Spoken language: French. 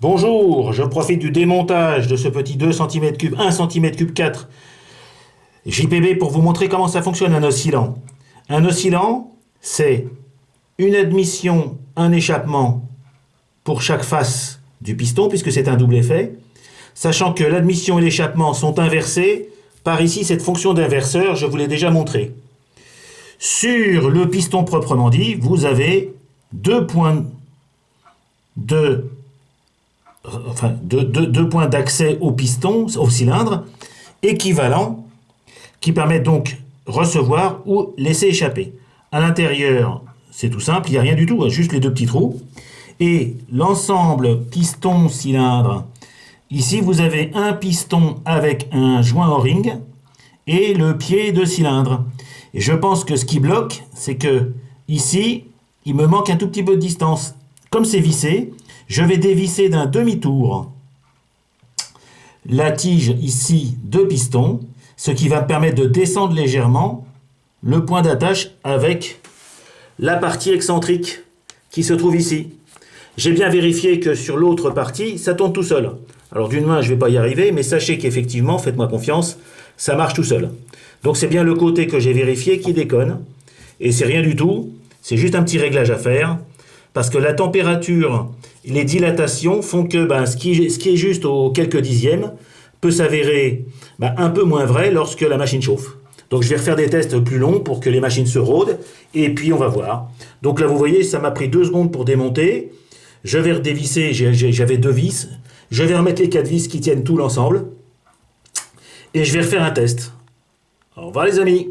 Bonjour, je profite du démontage de ce petit 2 cm3, 1 cm3 4 JPB pour vous montrer comment ça fonctionne un oscillant. Un oscillant, c'est une admission, un échappement pour chaque face du piston, puisque c'est un double effet, sachant que l'admission et l'échappement sont inversés par ici cette fonction d'inverseur, je vous l'ai déjà montré. Sur le piston proprement dit, vous avez deux points deux points d'accès au piston, au cylindre, équivalents, qui permettent donc recevoir ou laisser échapper. À l'intérieur, c'est tout simple, il n'y a rien du tout, juste les deux petits trous. Et l'ensemble piston-cylindre, ici vous avez un piston avec un joint O-ring et le pied de cylindre. Et je pense que ce qui bloque, c'est que ici, il me manque un tout petit peu de distance. Comme c'est vissé, je vais dévisser d'un demi-tour la tige ici de piston, ce qui va me permettre de descendre légèrement le point d'attache avec la partie excentrique qui se trouve ici. J'ai bien vérifié que sur l'autre partie, ça tourne tout seul. Alors d'une main, je ne vais pas y arriver, mais sachez qu'effectivement, faites-moi confiance, ça marche tout seul. Donc c'est bien le côté que j'ai vérifié qui déconne. Et c'est rien du tout, c'est juste un petit réglage à faire. Parce que la température, les dilatations font que ce qui est juste aux quelques dixièmes peut s'avérer un peu moins vrai lorsque la machine chauffe. Donc je vais refaire des tests plus longs pour que les machines se rôdent, et puis on va voir. Donc là vous voyez, ça m'a pris 2 secondes pour démonter. Je vais redévisser, j'avais 2 vis. Je vais remettre les 4 vis qui tiennent tout l'ensemble. Et je vais refaire un test. Au revoir les amis.